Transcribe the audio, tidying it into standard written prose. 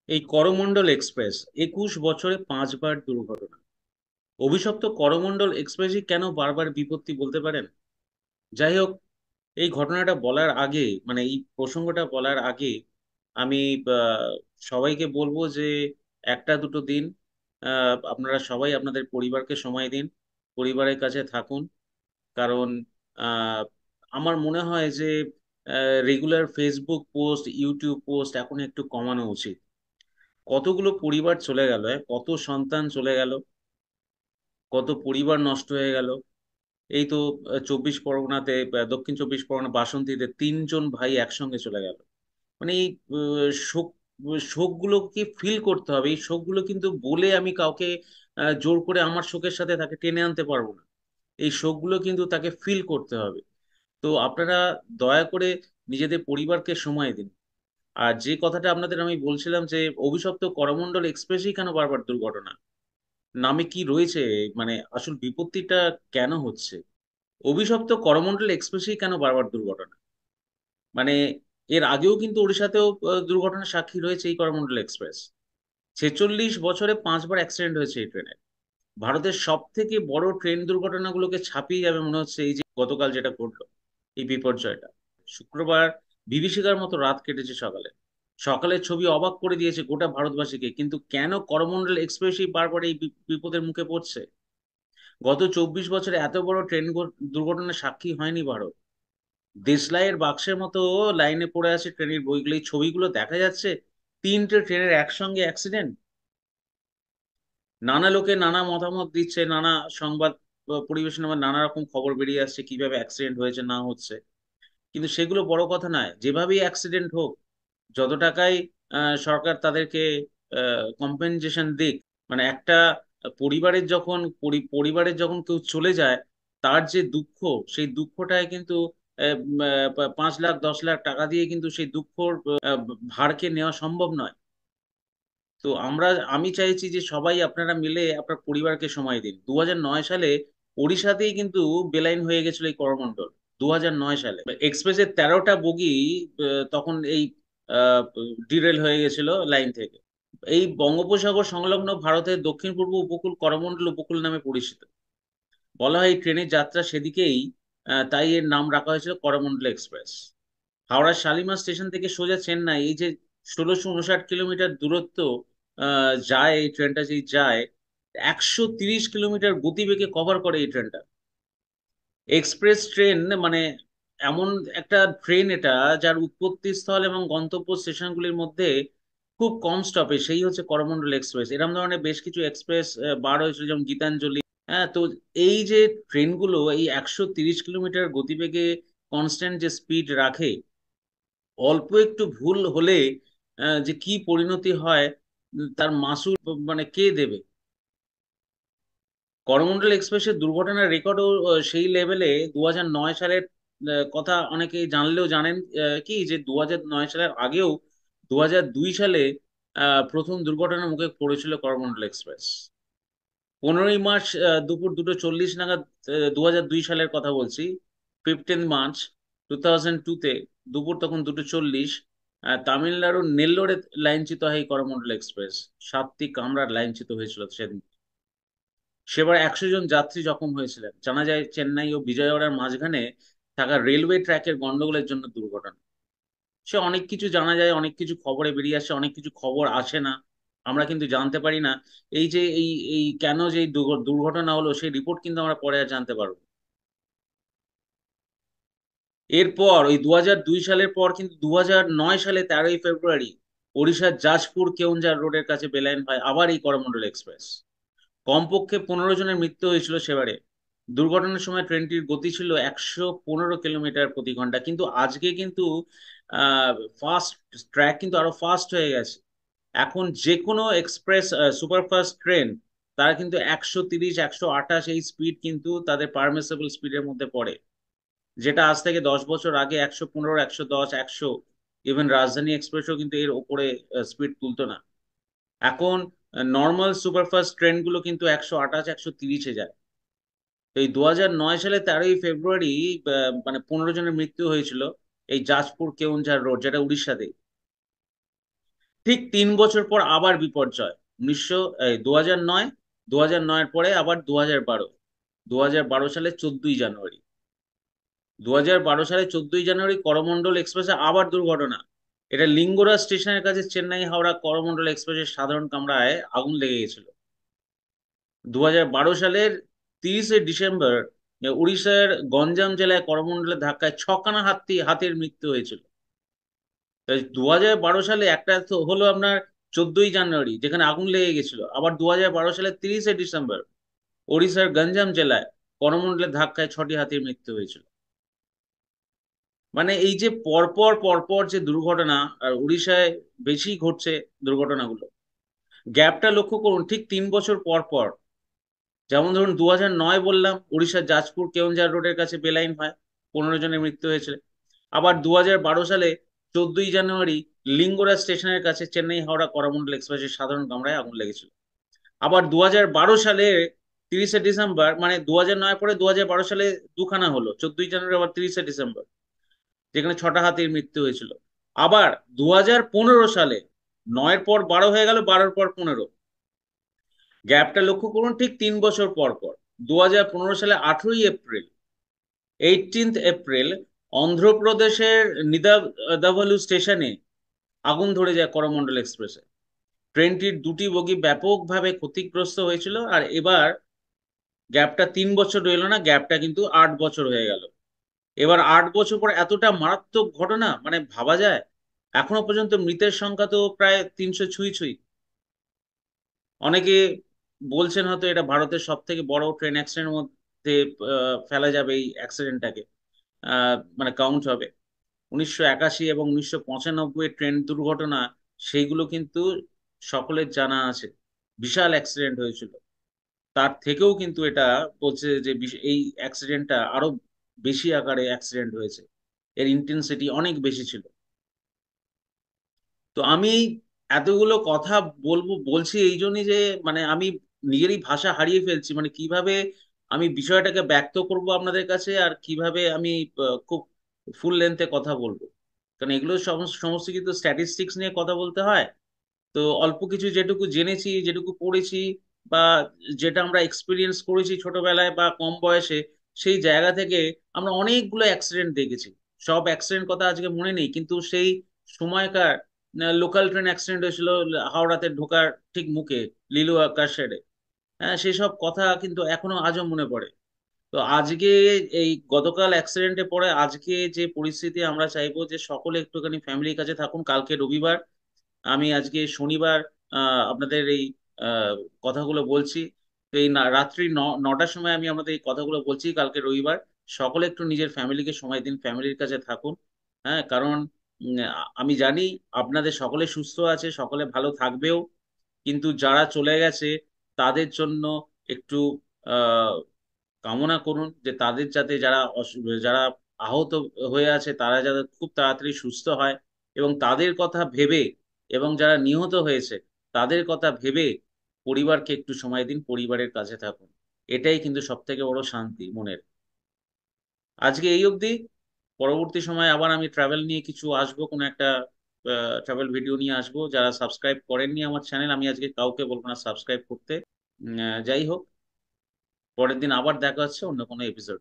এই করমণ্ডল এক্সপ্রেস 21 বছরে 5বার দুর্ঘটনা। অভিশপ্ত করমণ্ডল এক্সপ্রেসই কেন বারবার বিপত্তি বলতে পারেন? যাই হোক, এই ঘটনাটা বলার আগে মানে এই প্রসঙ্গটা বলার আগে আমি আহ, সবাইকে বলবো যে একটা দুটো দিন আপনারা সবাই আপনাদের পরিবারকে সময় দিন, পরিবারের কাছে থাকুন। কারণ আহ, আমার মনে হয় যে regular Facebook post, YouTube post এখন একটু কমানো উচিত। কতগুলো পরিবার চলে গেল, কত সন্তান চলে গেল, কত পরিবার নষ্ট হয়ে গেল। এই তো 24 পরগনাতে, দক্ষিণ 24 পরগনা বাসন্তীতে 3জন ভাই একসঙ্গে চলে গেল। মানে এই শোক, শোকগুলোকে ফিল করতে হবে। এই শোকগুলো কিন্তু বলে আমি কাউকে জোর করে আমার শোকের সাথে তাকে টেনে আনতে পারবো না। এই শোকগুলো কিন্তু তাকে ফিল করতে হবে। তো আপনারা দয়া করে নিজেদের পরিবারকে সময় দিন। আর যে কথাটা আপনাদের আমি বলছিলাম যে অভিশপ্ত করমণ্ডল এক্সপ্রেসই কেন বারবার দুর্ঘটনা, নামে কি রয়েছে, মানে আসল বিপত্তিটা কেন হচ্ছে? অভিশপ্ত করমণ্ডল এক্সপ্রেসেই কেন বারবার দুর্ঘটনা? মানে এর আগেও কিন্তু ওড়িশাতেও দুর্ঘটনার সাক্ষী রয়েছে এই করমণ্ডল এক্সপ্রেস। 46 বছরে 5বার অ্যাক্সিডেন্ট হয়েছে এই ট্রেনে। ভারতের সব থেকে বড় ট্রেন দুর্ঘটনাগুলোকে ছাপিয়ে যাবে মনে হচ্ছে এই যে গতকাল যেটা ঘটলো, এই বিপর্যয়টা। শুক্রবার বিভীষিকার মতো রাত কেটেছে সকালে। সকালের ছবি অবাক করে দিয়েছে গোটা ভারতবাসীকে, কিন্তু কেন করমণ্ডল এক্সপ্রেসই বারবার এই বিপদের মুখে পড়ছে? গত 24 বছরে এত বড় ট্রেন দুর্ঘটনার সাক্ষী হয়নি ভারত। দেশলাইয়ের বাক্সের মতো লাইনে পড়ে আছে ট্রেনের বইগুলো। এই ছবিগুলো দেখা যাচ্ছে, 3টে ট্রেনের একসঙ্গে অ্যাক্সিডেন্ট। নানা লোকে নানা মতামত দিচ্ছে, নানা সংবাদ পরিবেশনা বা নানা রকম খবর বেরিয়ে আসছে কিভাবে অ্যাক্সিডেন্ট হয়েছে না হচ্ছে। কিন্তু সেগুলো বড় কথা নয়, যেভাবেই অ্যাক্সিডেন্ট হোক, যত টাকায় সরকার তাদেরকে কম্পেনসেশন দিক। মানে একটা পরিবারের যখন কেউ চলে যায়, তার যে দুঃখ, সেই দুঃখটায় কিন্তু 5 লাখ 10 লাখ টাকা দিয়ে কিন্তু সেই দুঃখর আহ, ভারকে নেওয়া সম্ভব নয়। তো আমি চাইছি যে সবাই আপনারা মিলে আপনার পরিবারকে সময় দিন। 2009 সালে ওড়িশাতেই কিন্তু বেলাইন হয়ে গেছিল এই করমণ্ডল। 2009 সালে এক্সপ্রেসের 13টা বগি তখন এই ডিরেল হয়ে গেছিল লাইন থেকে। এই বঙ্গোপসাগর সংলগ্ন ভারতের দক্ষিণ পূর্ব উপকূল করমণ্ডল উপকূল নামে পরিচিত। বলা হয় এই ট্রেনের যাত্রা সেদিকেই, তাই এর নাম রাখা হয়েছিল করমণ্ডল এক্সপ্রেস। হাওড়ার শালিমার স্টেশন থেকে সোজা চেন্নাই, এই যে 1659 কিলোমিটার দূরত্ব যায় এই ট্রেনটা, যে যায় 130 কিলোমিটার গতিবেগে কভার করে এই ট্রেনটা। এক্সপ্রেস ট্রেন মানে এমন একটা ট্রেন এটা, যার উৎপত্তি স্থল এবং গন্তব্য স্টেশনগুলির মধ্যে খুব কম স্টপে, সেই হচ্ছে করমণ্ডল এক্সপ্রেস। এরকম ধরনের বেশ কিছু এক্সপ্রেস বার হয়েছিল, যেমন গীতাঞ্জলি। হ্যাঁ, তো এই যে ট্রেনগুলো এই 130 কিলোমিটার গতিবেগে কনস্ট্যান্ট যে স্পিড রাখে, অল্প একটু ভুল হলে যে কি পরিণতি হয়, তার মাসুল মানে কে দেবে? করমণ্ডল এক্সপ্রেসের দুর্ঘটনার রেকর্ডও সেই লেভেলে। 2009 সালের কথা অনেকেই জানলেও জানেন কি যে 2009 সালের আগেও 2002 সালে প্রথম দুর্ঘটনার মুখে পড়েছিল করমণ্ডল এক্সপ্রেস। 15ই মার্চ দুপুর 2:40 নাগাদ, 2002 সালের কথা বলছি, 15 মার্চ 2002-তে, দুপুর তখন 2:40, তামিলনাড়ুর নেল্লোরে লাইনচ্যুত হয় এই করমণ্ডল এক্সপ্রেস। 7টি কামরার লাইনচ্যুত হয়েছিল সেদিন। সেবার 100 জন যাত্রী জখম হয়েছিলেন। জানা যায় চেন্নাই ও বিজয়ওয়াড়ার মাঝখানে থাকা রেলওয়ে ট্র্যাকের গন্ডগোলের জন্য দুর্ঘটনা। সে অনেক কিছু জানা যায়, অনেক কিছু খবরে বেরিয়ে আসে, অনেক কিছু খবর আসে না, আমরা কিন্তু জানতে পারি না। এই যে এই এই কেন যে এই দুর্ঘটনা হলো, সেই রিপোর্ট কিন্তু আমরা পরে আর জানতে পারবো। এরপর ওই 2002 সালের পর কিন্তু 2009 সালে 13ই ফেব্রুয়ারি ওড়িশার জাজপুর কেওনঝাড় রোডের কাছে বেলাইন হয় আবার এই করমণ্ডল এক্সপ্রেস। কমপক্ষে 15 জনের মৃত্যু হয়েছিল সেবারে। দুর্ঘটনার সময় ট্রেনটির গতি ছিল 115 কিলোমিটার প্রতি ঘন্টা, কিন্তু আজকে কিন্তু ফাস্ট ট্র্যাক কিন্তু আরো ফাস্ট হয়ে গেছে। এখন যে কোনো এক্সপ্রেস সুপারফাস্ট ট্রেন, তারা কিন্তু 130 128 এই স্পিড কিন্তু তাদের পারমিসেবল স্পিডের মধ্যে পড়ে। যেটা আজ থেকে 10 বছর আগে 115 110 100, ইভেন রাজধানী এক্সপ্রেসও কিন্তু এর ওপরে স্পিড তুলতো না। এখন নর্মাল সুপারফাস্ট ট্রেনগুলো কিন্তু 128 130-এ যায়। তো এই 2009 সালে 13ই ফেব্রুয়ারি মানে 15 জনের মৃত্যু হয়েছিল এই জাজপুর কেওনঝাড় রোড, যেটা উড়িষ্যাতে। ঠিক 3 বছর পর আবার বিপর্যয়। 2009, 2009-এর পরে আবার 2012, 2012 সালে 14ই জানুয়ারি, 2012 সালে 14ই জানুয়ারি করমন্ডল এক্সপ্রেসে আবার দুর্ঘটনা। এটা লিঙ্গরা স্টেশনের কাছে চেন্নাই হাওড়া করমন্ডল এক্সপ্রেসের সাধারণ কামরায় আগুন লেগে গেছিল। 2012 সালের 30শে ডিসেম্বর উড়িষ্যার গঞ্জাম জেলায় করমন্ডলের ধাক্কায় ছখানা হাতির মৃত্যু হয়েছিল। 2012 সালে একটা তো হলো আপনার 14ই জানুয়ারি যেখানে আগুন লেগে গেছিল, আবার 2012 সালের 30শে ডিসেম্বর ওড়িশার গঞ্জাম জেলায় করমন্ডলের ধাক্কায় 6টি হাতির মৃত্যু হয়েছিল। মানে এই যে পরপর পরপর যে দুর্ঘটনা, আর উড়িষ্যায় বেশি ঘটছে দুর্ঘটনাগুলো। গ্যাপটা লক্ষ্য করুন, ঠিক 3 বছর পর পর। যেমন ধরুন 2009 বললাম, উড়িষ্যার জাজপুর কেওনঝাড় রোডের কাছে বেলাইন হয়, 15 জনের মৃত্যু হয়েছিল। আবার 2012 সালে 14ই জানুয়ারি লিঙ্গরা স্টেশনের কাছে চেন্নাই হাওড়া করমন্ডল এক্সপ্রেসের সাধারণ কামরায় আগুন লেগেছিল। আবার 2012 সালে 30শে ডিসেম্বর, মানে 2009 পরে 2012 সালে দুখানা হলো, 14ই জানুয়ারি আবার 30শে ডিসেম্বর, যেখানে 6টা হাতির মৃত্যু হয়েছিল। আবার 2015 সালে 9-এর পর 12 হয়ে গেল, 12-এর পর 15। গ্যাপটা লক্ষ্য করুন, ঠিক 3 বছর পর পর। 2015 সালে 18ই এপ্রিল, 18th এপ্রিল অন্ধ্রপ্রদেশের নিদাদাভালু স্টেশনে আগুন ধরে যায় করমন্ডল এক্সপ্রেসে। ট্রেনটির দুটি বগি ব্যাপকভাবে ক্ষতিগ্রস্ত হয়েছিল। আর এবার গ্যাপটা 3 বছর রইল না, গ্যাপটা কিন্তু 8 বছর হয়ে গেল। এবার 8 বছর পর এতটা মারাত্মক ঘটনা, মানে ভাবা যায়? এখনো পর্যন্ত মৃতের সংখ্যা তো প্রায় 300 ছুঁই ছুঁই। অনেকে বলছেন হয়তো এটা ভারতের সব থেকে বড় ট্রেন অ্যাক্সিডেন্টের মধ্যে ফেলা যাবে এই অ্যাক্সিডেন্টটাকে, মানে কাউন্ট হবে। 1981 এবং 1995 ট্রেন দুর্ঘটনা, সেইগুলো কিন্তু সকলের জানা আছে, বিশাল অ্যাক্সিডেন্ট হয়েছিল। তার থেকেও কিন্তু এটা বলছে যে এই অ্যাক্সিডেন্টটা আরো বেশি আকারে অ্যাক্সিডেন্ট হয়েছে, এর ইন্টেন্সিটি অনেক বেশি ছিল। তো আমি এতগুলো কথা বলছি এই জন্যই যে মানে আমি নিজেরই ভাষা হারিয়ে ফেলছি, মানে কিভাবে আমি বিষয়টাকে ব্যক্ত করব আপনাদের কাছে, আর কিভাবে আমি খুব ফুল লেন্থে কথা বলবো। কারণ এগুলো সমস্ত সমস্ত কিন্তু স্ট্যাটিস্টিক্স নিয়ে কথা বলতে হয়। তো অল্প কিছু যেটুকু জেনেছি, যেটুকু পড়েছি, বা যেটা আমরা এক্সপিরিয়েন্স করেছি ছোটবেলায় বা কম বয়সে, সেই জায়গা থেকে আমরা অনেকগুলো অ্যাক্সিডেন্ট দেখেছি। সব অ্যাক্সিডেন্ট কথা আজকে মনে নেই, কিন্তু সেই সময়কার লোকাল ট্রেন অ্যাক্সিডেন্ট হয়েছিল হাওড়াতে ঢোকার ঠিক মুখে, লিলু আকাশ শেডে। হ্যাঁ, সেসব কথা কিন্তু এখনো আজও মনে পড়ে। তো আজকে এই গতকাল অ্যাক্সিডেন্টে পড়ে আজকে যে পরিস্থিতি, আমরা চাইবো যে সকলে একটুখানি ফ্যামিলির কাছে থাকুন। কালকে রবিবার, আমি আজকে শনিবার আপনাদের এই আহ, কথাগুলো বলছি। তো এই রাত্রি 9টার সময় আমি আমাদের এই কথাগুলো বলছি। কালকে রবিবার, সকলে একটু নিজের ফ্যামিলিকে সময় দিন, ফ্যামিলির কাছে থাকুন। হ্যাঁ, কারণ আমি জানি আপনাদের সকলে সুস্থ আছে, সকলে ভালো থাকবেও, কিন্তু যারা চলে গেছে তাদের জন্য একটু আহ কামনা করুন যে তাদের যাতে, যারা আহত হয়ে আছে তারা যাতে খুব তাড়াতাড়ি সুস্থ হয়। এবং তাদের কথা ভেবে, এবং যারা নিহত হয়েছে তাদের কথা ভেবে পরিবারকে একটু সময় দিন, পরিবারের কাছে থাকুন। এটাই কিন্তু সব থেকে বড় শান্তি মনের। আজকে এই অবধি। পরবর্তী সময় আবার আমি ট্রাভেল নিয়ে কিছু আসবো, কোনো একটা ট্রাভেল ভিডিও নিয়ে আসবো। যারা সাবস্ক্রাইব করেননি আমার চ্যানেল, আমি আজকে কাউকে বলবো না সাবস্ক্রাইব করতে। যাই হোক, পরের দিন আবার দেখা হচ্ছে অন্য কোনো এপিসোড।